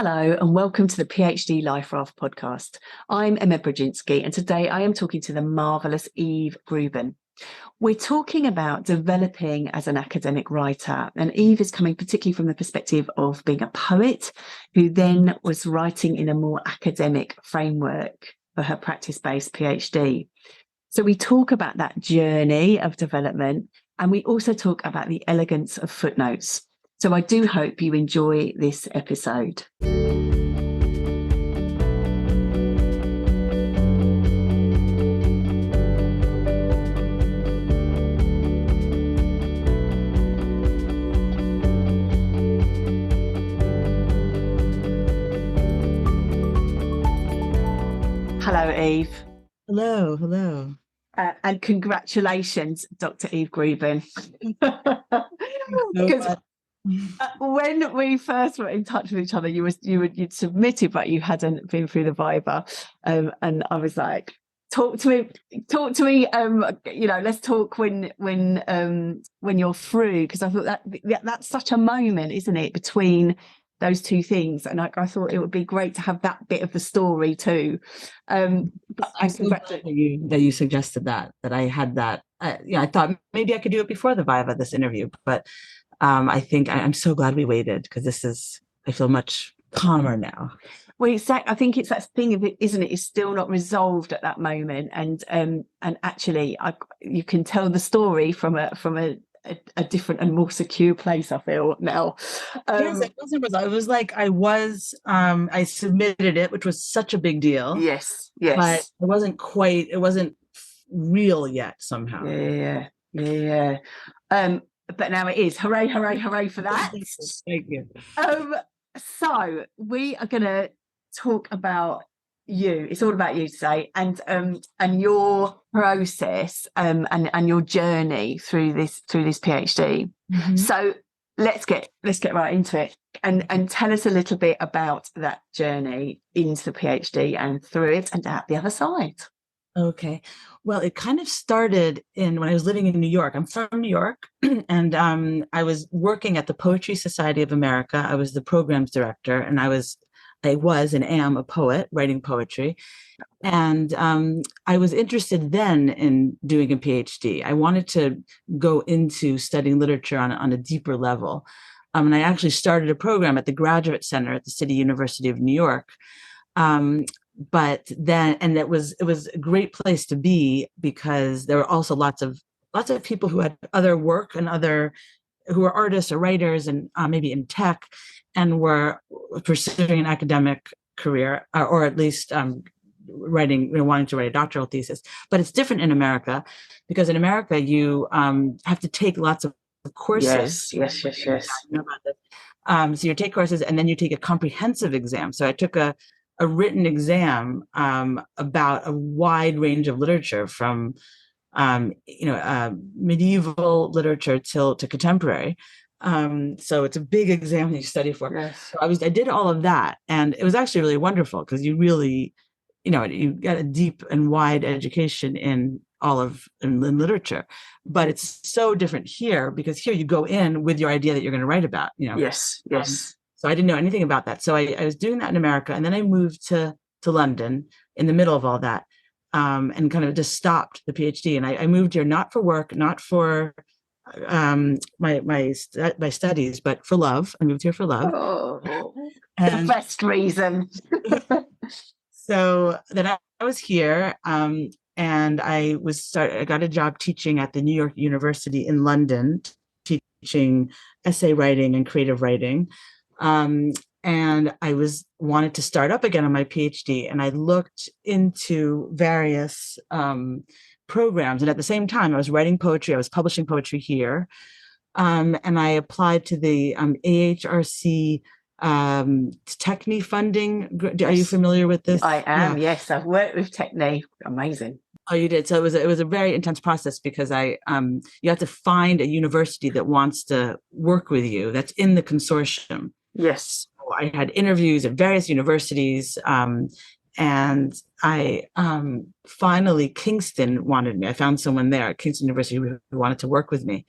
Hello and welcome to the PhD Life Raft podcast. I'm Emma Brzezinski and today I am talking to the marvellous Eve Grubin. We're talking about developing as an academic writer, and Eve is coming particularly from the perspective of being a poet who then was writing in a more academic framework for her practice-based PhD. So we talk about that journey of development, and we also talk about the elegance of footnotes. So I do hope you enjoy this episode. Hello, Eve. Hello. And congratulations, Dr. Eve Grubin. When we first were in touch with each other, you'd submitted, but you hadn't been through the Viva, and I was like, "Talk to me. Let's talk when you're through," because I thought that's such a moment, isn't it, between those two things, and I thought it would be great to have that bit of the story too. I'm so glad that you suggested that I had that. I thought maybe I could do it before the Viva, this interview, but. I think I'm so glad we waited because I feel much calmer now. Well, exactly. I think it's that thing of it, isn't it? It's still not resolved at that moment, and actually, you can tell the story from a different and more secure place. I feel now. Yes, it wasn't resolved. It was like I submitted it, which was such a big deal. Yes, but it wasn't real yet somehow. Yeah. But now it is. Hooray for that. Thank you. So we are going to talk about you. It's all about you today, and your process and your journey through this PhD. Mm-hmm. So let's get right into it, and tell us a little bit about that journey into the PhD and through it and out the other side. Okay. Well, it kind of started when I was living in New York. I'm from New York, and I was working at the Poetry Society of America. I was the programs director, and I was and am a poet writing poetry. And I was interested then in doing a PhD. I wanted to go into studying literature on a deeper level. And I actually started a program at the Graduate Center at the City University of New York. But then, and it was a great place to be because there were also lots of people who had other work and who were artists or writers and maybe in tech and were pursuing an academic career or at least writing, wanting to write a doctoral thesis. But it's different in America because in America you have to take lots of courses. Yes. I know about this. So you take courses and then you take a comprehensive exam. So I took a written exam about a wide range of literature from medieval literature to contemporary. So it's a big exam that you study for. Yes. So I did all of that, and it was actually really wonderful because you really, you got a deep and wide education in literature. But it's so different here because here you go in with your idea that you're going to write about. Yes. So I didn't know anything about that. So I was doing that in America, and then I moved to London in the middle of all that, and kind of just stopped the PhD. And I moved here not for work, not for my studies, but for love. I moved here for love. Oh, the best reason. So then I was here, and I got a job teaching at the New York University in London, teaching essay writing and creative writing. And I wanted to start up again on my PhD, and I looked into various programs. And at the same time, I was writing poetry. I was publishing poetry here, and I applied to the AHRC TECHNE funding. Are you familiar with this? I am. Yeah. Yes, I've worked with TECHNE. Amazing. Oh, you did. So it was a very intense process because you have to find a university that wants to work with you. That's in the consortium. Yes. So I had interviews at various universities, and I finally Kingston wanted me. I found someone there at Kingston University who wanted to work with me,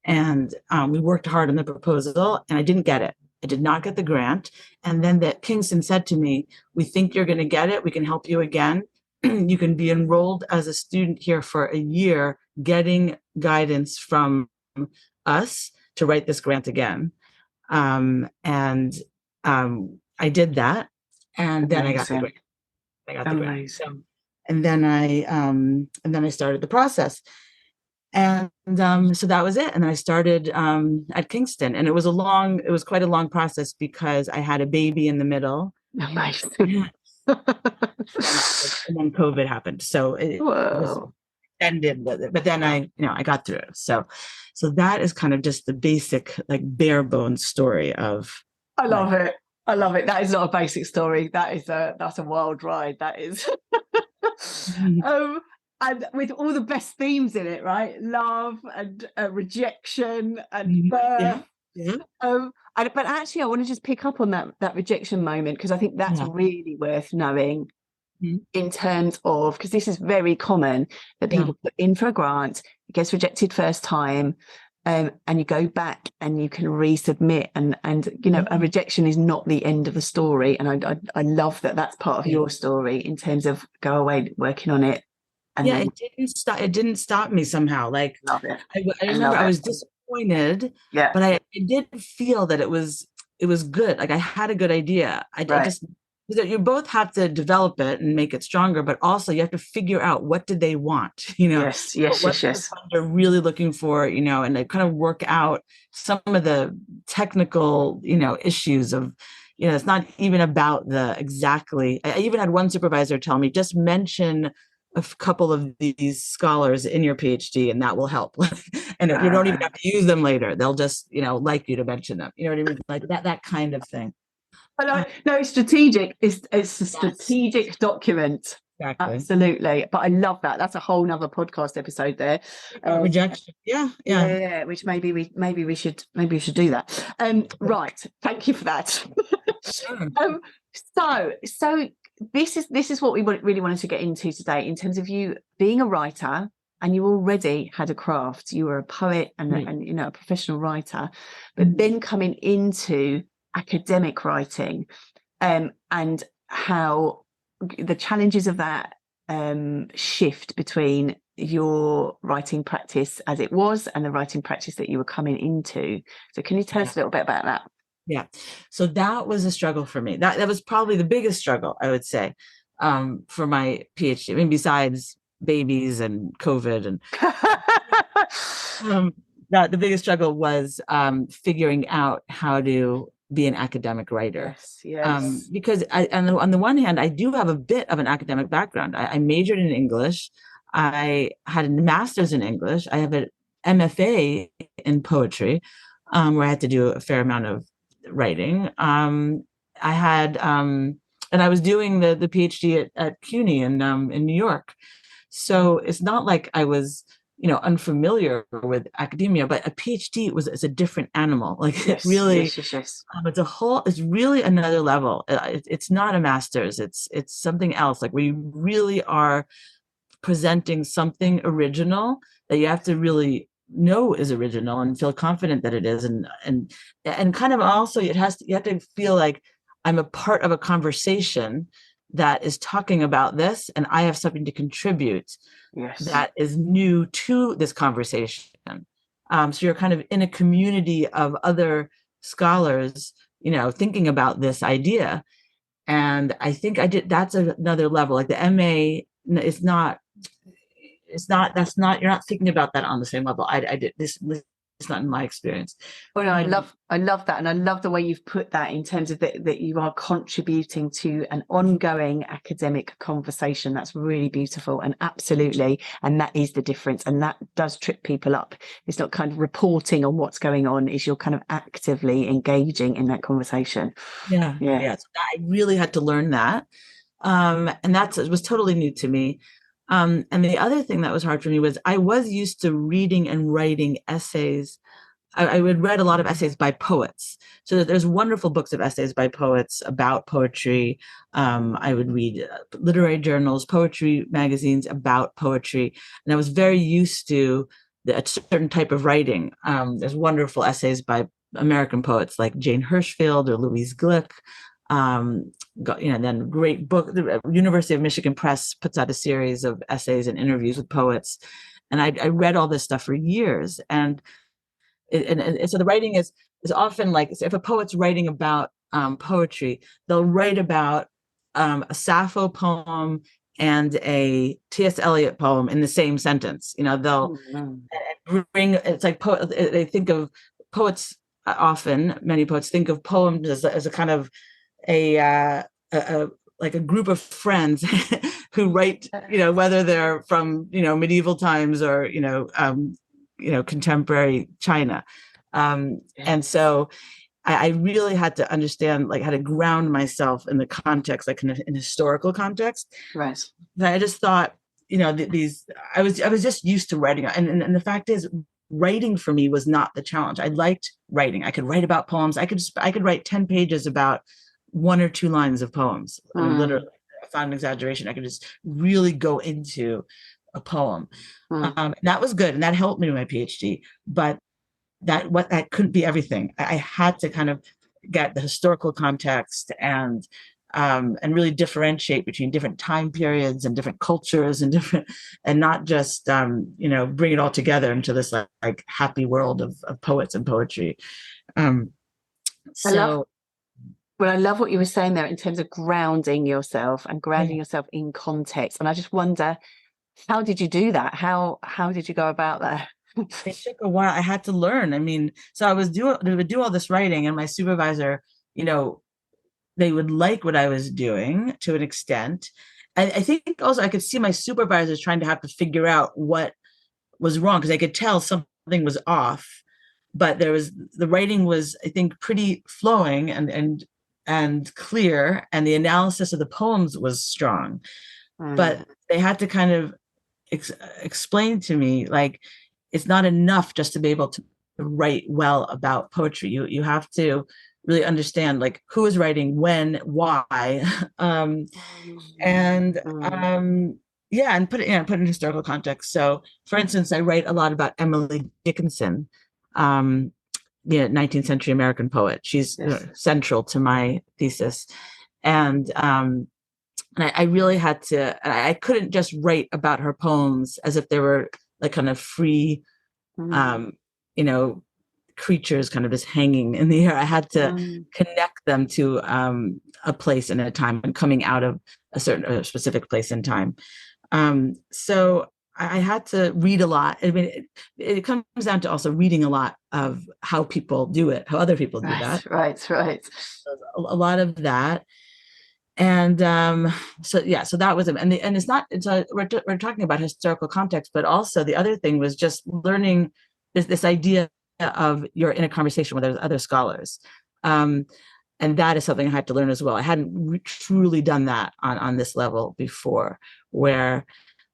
and we worked hard on the proposal, and I didn't get it. I did not get the grant. And then that Kingston said to me, we think you're going to get it. We can help you again. You can be enrolled as a student here for a year, getting guidance from us to write this grant again. And I did that. And then I got the grant. So, and then I started the process. And so that was it. And then I started at Kingston, and it was quite a long process because I had a baby in the middle. Nice. And then COVID happened. So it was ended, but then I got through it. So that is kind of just the basic, like, bare bones story of. I love it. I love it. That is not a basic story. That's a wild ride. That is. And with all the best themes in it, right? Love and rejection and birth. Yeah. But actually, I want to just pick up on that rejection moment, because I think that's really worth knowing in terms of, because this is very common that people put in for a grant, it gets rejected first time, and you go back and you can resubmit, and a rejection is not the end of the story. And I love that that's part of your story in terms of go away working on it. And it didn't stop me somehow. Like, love it. I remember I was disappointed, but I did feel that it was good. Like, I had a good idea. I just, you both have to develop it and make it stronger, but also you have to figure out, what did they want, Yes. what they're really looking for, and they kind of work out some of the technical, issues of, it's not even about I even had one supervisor tell me, just mention a couple of these scholars in your PhD, and that will help. And you don't even have to use them later. They'll just, like you to mention them. You know what I mean? Like that kind of thing. But no, it's strategic. It's a strategic document. Exactly. Absolutely. But I love that. That's a whole nother podcast episode there. Rejection. Yeah. Which maybe we should do that. Right. Thank you for that. Sure. So this is what we really wanted to get into today, in terms of you being a writer, and you already had a craft. You were a poet and a professional writer, but then coming into academic writing, and how the challenges of that shift between your writing practice as it was and the writing practice that you were coming into. So can you tell us a little bit about that? Yeah. So that was a struggle for me. That was probably the biggest struggle, I would say, for my PhD. I mean, besides babies and COVID, and the biggest struggle was figuring out how to be an academic writer. Yes. Because on the one hand, I do have a bit of an academic background. I majored in English. I had a master's in English. I have an MFA in poetry, where I had to do a fair amount of writing. I had and I was doing the PhD at CUNY in New York. So it's not like I was unfamiliar with academia, but a PhD is a different animal. Like, yes, it really yes. It's really another level. It's not a master's. It's something else. Like, we really are presenting something original that you have to really know is original and feel confident that it is, and kind of also you have to feel like I'm a part of a conversation that is talking about this, and I have something to contribute that is new to this conversation. So you're kind of in a community of other scholars, thinking about this idea. And I think that's another level. Like, the MA is not, you're not thinking about that on the same level. I did this. It's not in my experience. Well, I love that, and I love the way you've put that in terms of that you are contributing to an ongoing academic conversation. That's really beautiful, and absolutely, and that is the difference, and that does trip people up. It's not kind of reporting on what's going on; is you're kind of actively engaging in that conversation. Yeah. So I really had to learn that, and it was totally new to me. And the other thing that was hard for me was I was used to reading and writing essays. I would read a lot of essays by poets. So there's wonderful books of essays by poets about poetry. I would read literary journals, poetry magazines about poetry. And I was very used to a certain type of writing. There's wonderful essays by American poets like Jane Hirschfield or Louise Glick. Then great book. The University of Michigan Press puts out a series of essays and interviews with poets, and I read all this stuff for years. And so the writing is often like, if a poet's writing about poetry, they'll write about a Sappho poem and a T.S. Eliot poem in the same sentence. They'll bring, it's like they think of poets often, many poets think of poems as a kind of like a group of friends who write, whether they're from, medieval times or, contemporary China. And so I really had to understand, like, how to ground myself in the context, like in historical context. Right. I just thought, I was just used to writing. And the fact is, writing for me was not the challenge. I liked writing. I could write about poems. I could write 10 pages about 1 or 2 lines of poems. I mean, literally, I found an exaggeration. I could just really go into a poem. That was good. And that helped me with my PhD. But that couldn't be everything. I had to kind of get the historical context and really differentiate between different time periods and different cultures and not just bring it all together into this like happy world of poets and poetry. I love what you were saying there in terms of grounding yourself and grounding yourself in context. And I just wonder, how did you do that? How did you go about that? It took a while. I had to learn. I mean, so I would do all this writing, and my supervisor, they would like what I was doing to an extent. I think also I could see my supervisors trying to have to figure out what was wrong, because I could tell something was off. But the writing was, I think, pretty flowing and clear, and the analysis of the poems was strong. But they had to kind of explain to me, like, it's not enough just to be able to write well about poetry. You have to really understand, like, who is writing, when, why, and put it in historical context. So, for instance, I write a lot about Emily Dickinson, 19th century American poet. She's central to my thesis, and I really had to. I couldn't just write about her poems as if they were like kind of free, creatures kind of just hanging in the air. I had to connect them to a place and a time, and coming out of a specific place and time. So I had to read a lot. I mean, it comes down to also reading a lot of how people do it, how other people do that. Right. A lot of that. And so that was it. And it's not, we're talking about historical context, but also the other thing was just learning this idea of you're in a conversation with other scholars. And that is something I had to learn as well. I hadn't truly done that on this level before, where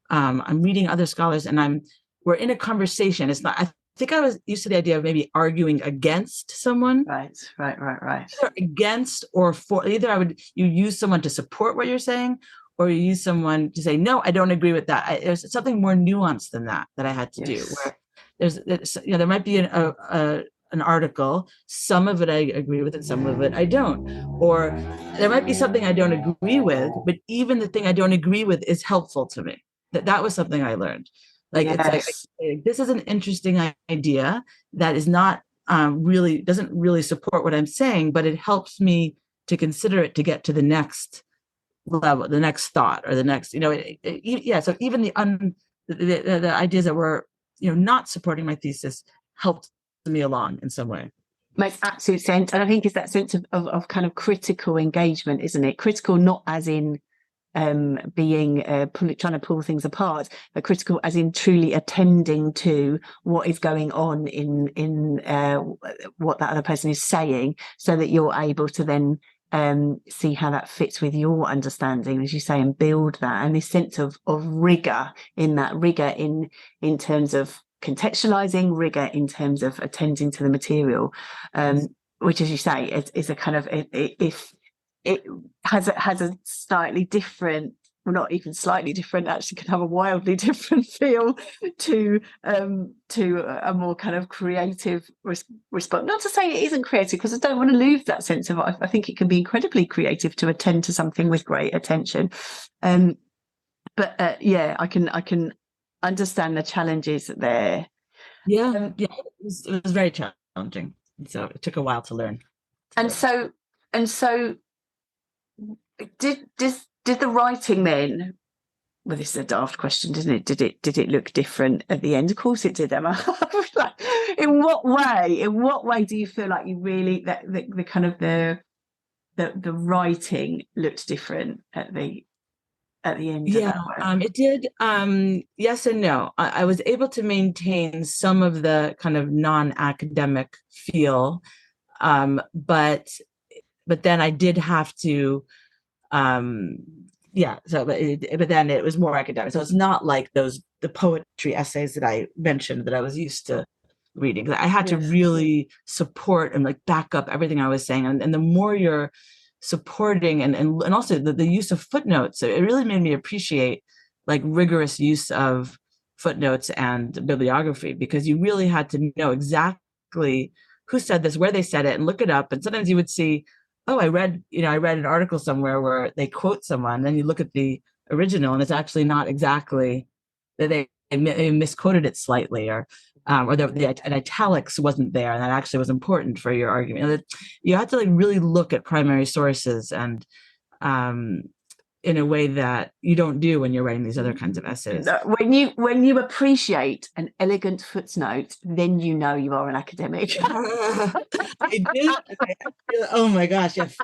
I'm reading other scholars and we're in a conversation. It's not, I think I was used to the idea of maybe arguing against someone. Right. Either against or for. Either you use someone to support what you're saying, or you use someone to say, no, I don't agree with that. There's something more nuanced than that I had to do. Where there might be an article, some of it I agree with and some of it I don't. Or there might be something I don't agree with, but even the thing I don't agree with is helpful to me. That was something I learned. Like, it's like, this is an interesting idea that is not doesn't really support what I'm saying, but it helps me to consider it to get to the next level, the next thought, or the next, so even the ideas that were, not supporting my thesis helped me along in some way. Makes absolute sense. And I think it's that sense of kind of critical engagement, isn't it? Critical, not as in being trying to pull things apart, but critical as in truly attending to what is going on in what that other person is saying, so that you're able to then see how that fits with your understanding, as you say, and build that. And this sense of rigor in terms of contextualizing, rigor in terms of attending to the material, which, as you say, is a kind of, if it has a slightly different well, not even slightly different, actually can have a wildly different feel to a more kind of creative response. Not to say it isn't creative, because I don't want to lose that sense of, I think it can be incredibly creative to attend to something with great attention. But yeah, I can understand the challenges there. Yeah, it was very challenging. So it took a while to learn. And so did the writing then, well, this is a daft question, isn't it? Did it look different at the end? Of course it did, Emma. Like, in what way do you feel like you really, that the kind of the writing looked different at the end of that work? It did. Yes and no. I was able to maintain some of the kind of non-academic feel, but then I did have to, but then it was more academic. So it's not like the poetry essays that I mentioned that I was used to reading. I had to really support and like back up everything I was saying. And the more you're supporting and also the use of footnotes, it really made me appreciate like rigorous use of footnotes and bibliography, because you really had to know exactly who said this, where they said it, and look it up. And sometimes you would see, oh, I read an article somewhere where they quote someone, then you look at the original and it's actually not exactly that they misquoted it slightly, or the italics wasn't there, and that actually was important for your argument. You had to like really look at primary sources, and in a way that you don't do when you're writing these other kinds of essays. When you appreciate an elegant footnote, then you know you are an academic. I do. Oh my gosh, yes.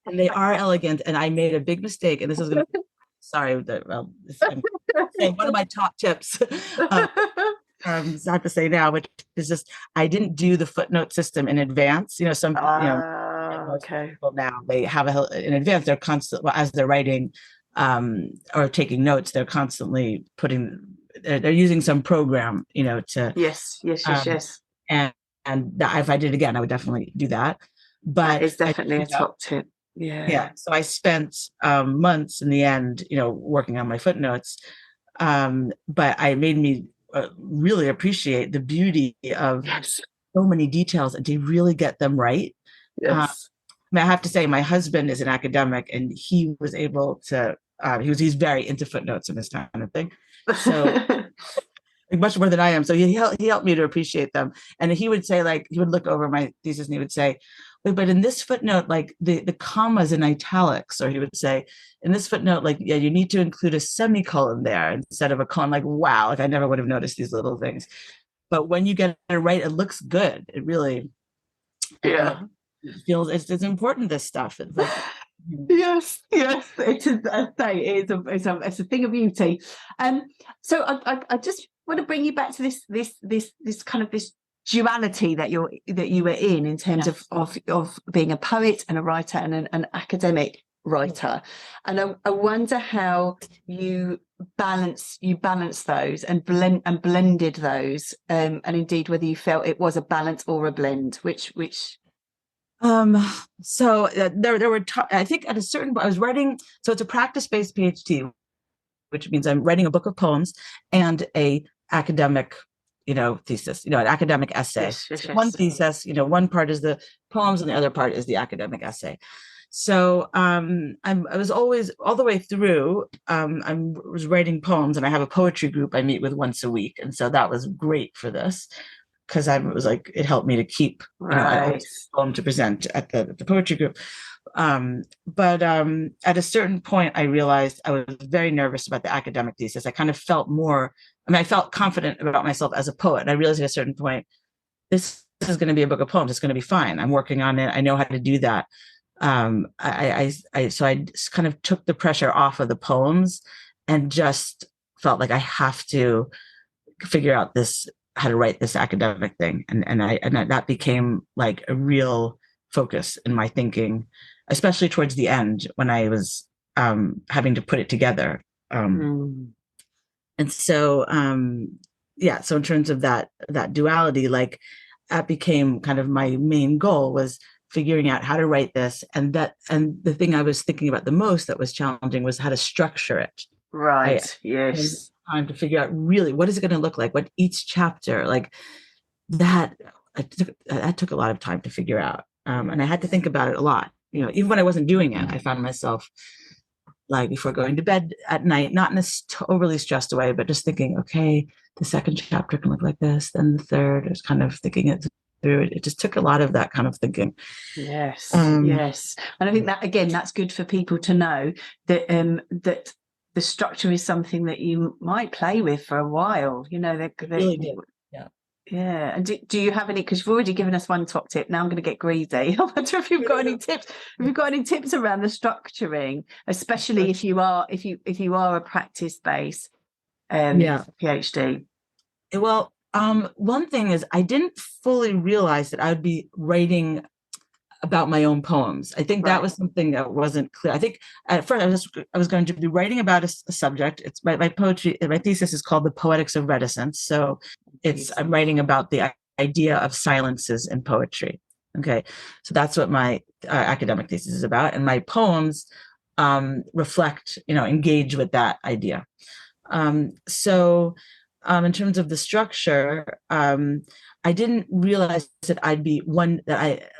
And they are elegant. And I made a big mistake, and this is going to, sorry, well, I'm saying one of my top tips. I have to say now, which is just, I didn't do the footnote system in advance. Okay. People now, they have in advance, they're constant, as they're writing or taking notes, they're constantly they're using some program, to yes. And if I did it again, I would definitely do that. But it's definitely a top tip. Yeah. So I spent months in the end, working on my footnotes. But it made me really appreciate the beauty of so many details and to really get them right. Yes. I have to say, my husband is an academic, and he was able to, he's very into footnotes and this kind of thing. So much more than I am. So he helped me to appreciate them. And he would say, like, he would look over my thesis and he would say, wait, but in this footnote, like the commas in italics, or he would say, in this footnote, like, yeah, you need to include a semicolon there instead of a colon. Like, wow, like I never would have noticed these little things. But when you get it right, it looks good. It really, it feels it's important, this stuff. It's like, yes, it is. It's a thing of beauty. So I just want to bring you back to this kind of this duality that you were in terms of being a poet and a writer and an academic writer, and I wonder how you balance those and blended those, and indeed whether you felt it was a balance or a blend, which so there were I think at a certain point I was writing, so it's a practice-based PhD, which means I'm writing a book of poems and a academic thesis, an academic essay. Yes. One thesis, one part is the poems and the other part is the academic essay. So I was always, all the way through, I was writing poems, and I have a poetry group I meet with once a week, and so that was great for this, because I was like, it helped me to keep, I always poem to present at the poetry group. But at a certain point, I realized I was very nervous about the academic thesis. I kind of felt I felt confident about myself as a poet. And I realized at a certain point, this is going to be a book of poems. It's going to be fine. I'm working on it. I know how to do that. So I just kind of took the pressure off of the poems and just felt like I have to figure out how to write this academic thing. And that became like a real focus in my thinking, especially towards the end when I was having to put it together. And so, so in terms of that duality, like that became kind of my main goal, was figuring out how to write this. And the thing I was thinking about the most that was challenging was how to structure it. Right. I Yes. time to figure out really what is it going to look like, what each chapter, like that, that took a lot of time to figure out. And I had to think about it a lot. Even when I wasn't doing it, I found myself like before going to bed at night, not in a overly stressed way, but just thinking, okay, the second chapter can look like this, then the third. I was kind of thinking it through. It just took a lot of that kind of thinking. Yes, yes. And I think that, again, that's good for people to know that that the structure is something that you might play with for a while. Really did. Yeah. And do you have any, because you've already given us one top tip, now I'm going to get greedy. I wonder if you've got any tips. If you've got any tips around the structuring, especially if you are a practice-based PhD. Well, one thing is I didn't fully realize that I would be writing about my own poems. I think that was something that wasn't clear. I think at first I was going to be writing about a subject. It's my poetry. My thesis is called the Poetics of Reticence. So I'm writing about the idea of silences in poetry. Okay, so that's what my academic thesis is about, and my poems reflect, engage with that idea. So in terms of the structure, I didn't realize that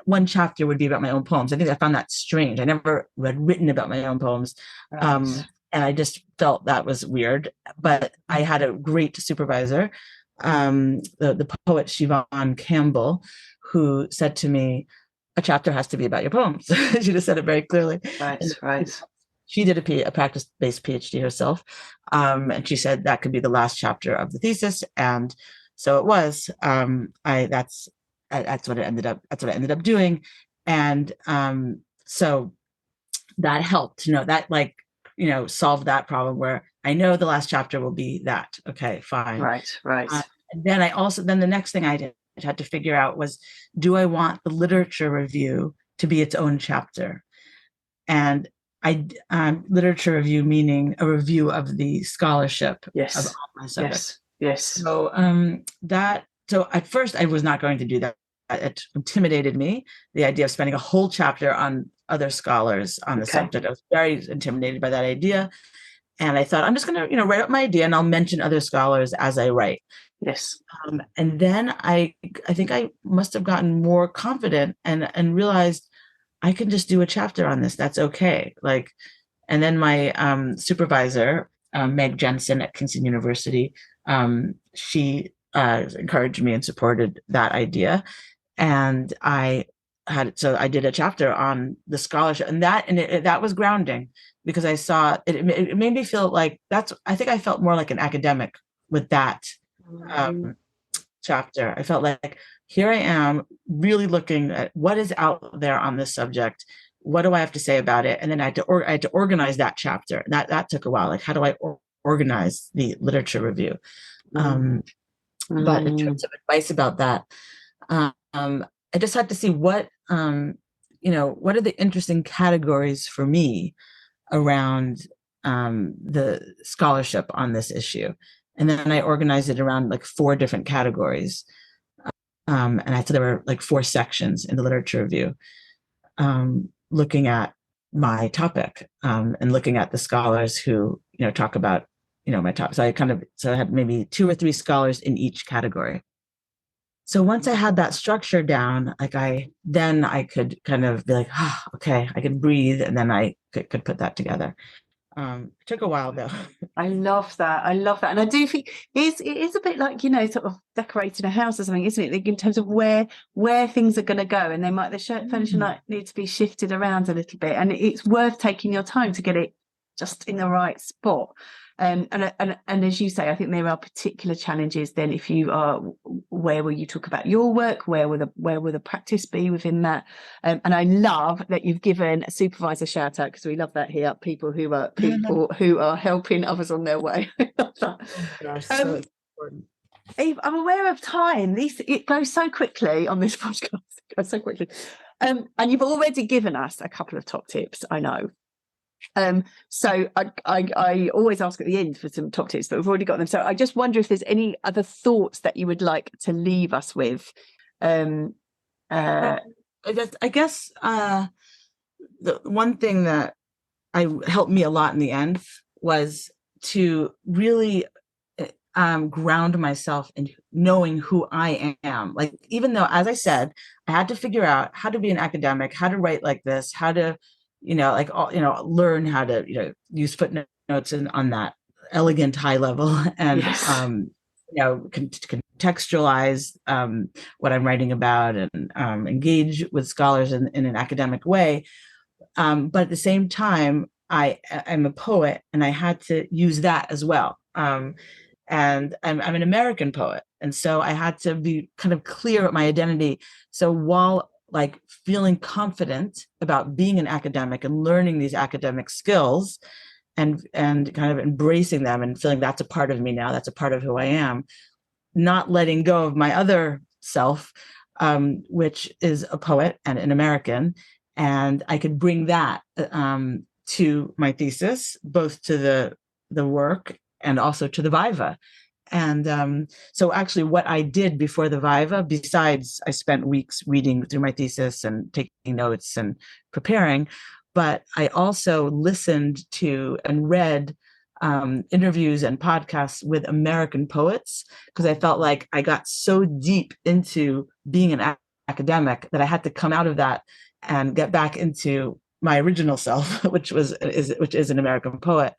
one chapter would be about my own poems. I think I found that strange. I never had written about my own poems. And I just felt that was weird, but I had a great supervisor, the poet Siobhan Campbell, who said to me, a chapter has to be about your poems. She just said it very clearly. Right. She did a practice-based PhD herself. And she said that could be the last chapter of the thesis. And so it was. That's what it ended up. That's what I ended up doing, and so that helped. That solved that problem where I know the last chapter will be that. Okay, fine. Right. And then the next thing I had to figure out was, do I want the literature review to be its own chapter? And literature review meaning a review of the scholarship of my subject. Yes. So so at first I was not going to do that. It intimidated me, the idea of spending a whole chapter on other scholars on the subject. I was very intimidated by that idea. And I thought, I'm just going to, write up my idea and I'll mention other scholars as I write. Yes. And then I think I must have gotten more confident and realized I can just do a chapter on this. That's okay. And then my supervisor, Meg Jensen at Kingston University, she encouraged me and supported that idea. And I did a chapter on the scholarship, and that was grounding, because I saw it made me feel like I think I felt more like an academic with that chapter. I felt like, here I am really looking at what is out there on this subject. What do I have to say about it? And then I had to organize that chapter. That took a while. Like, how do I organize the literature review? But in terms of advice about that, I just had to see what are the interesting categories for me around the scholarship on this issue. And then I organized it around 4 different categories. And I thought there were 4 sections in the literature review, looking at my topic, and looking at the scholars who, talk about, my topic. So I had maybe 2 or 3 scholars in each category. So once I had that structure down, I could kind of be like, okay, I could breathe, and then I could put that together. It took a while though. I love that. And I do think it is a bit like, sort of decorating a house or something, isn't it? In terms of where things are going to go, and the furniture might need to be shifted around a little bit, and it's worth taking your time to get it just in the right spot. And as you say, I think there are particular challenges then if you are, where will you talk about your work, where will the practice be within that, and I love that you've given a supervisor shout out, because we love that here, people who are helping others on their way. I love that. Gosh, so important. Eve, I'm aware of time. It goes so quickly on this podcast. It goes so quickly. And you've already given us a couple of top tips, I know. So I always ask at the end for some top tips, but we've already got them. So I just wonder if there's any other thoughts that you would like to leave us with. I guess the one thing that helped me a lot in the end was to really ground myself in knowing who I am. Like, even though, as I said, I had to figure out how to be an academic, how to write like this, how to, learn how to, use footnotes and on that elegant high level, and Yes. Contextualize what I'm writing about, and engage with scholars in an academic way. But at the same time, I'm a poet, and I had to use that as well. And I'm an American poet, and so I had to be kind of clear with my identity. So while like feeling confident about being an academic and learning these academic skills, and kind of embracing them and feeling that's a part of me now, that's a part of who I am, not letting go of my other self, which is a poet and an American. And I could bring that to my thesis, both to the work and also to the Viva. And so actually what I did before the Viva, besides I spent weeks reading through my thesis and taking notes and preparing, but I also listened to and read interviews and podcasts with American poets, because I felt like I got so deep into being an academic that I had to come out of that and get back into my original self, which is an American poet.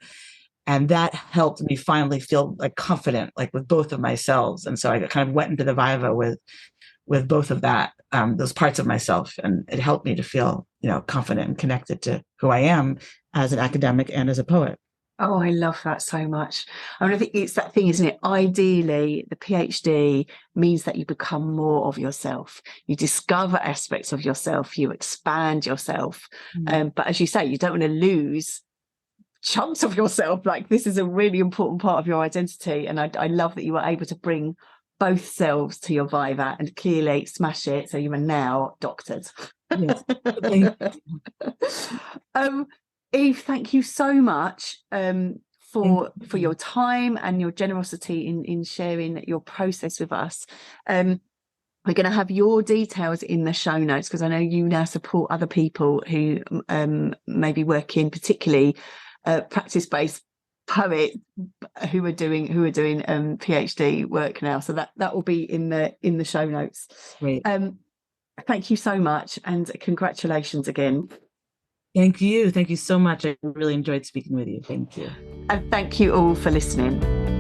And that helped me finally feel like confident, like with both of myself. And so I kind of went into the Viva with both of that, those parts of myself, and it helped me to feel, confident and connected to who I am as an academic and as a poet. Oh, I love that so much. I mean, I think it's that thing, isn't it? Ideally, the PhD means that you become more of yourself. You discover aspects of yourself, you expand yourself. But as you say, you don't want to lose chunks of yourself. Like, this is a really important part of your identity. And I love that you were able to bring both selves to your Viva and clearly smash it. So you are now doctored. Yes. Eve, thank you so much for your time and your generosity in sharing your process with us. We're going to have your details in the show notes, because I know you now support other people who maybe work in particularly practice-based poets who are doing PhD work now. So that will be in the show notes. Great. Thank you so much, and congratulations again. Thank you. Thank you so much. I really enjoyed speaking with you. Thank you. And thank you all for listening.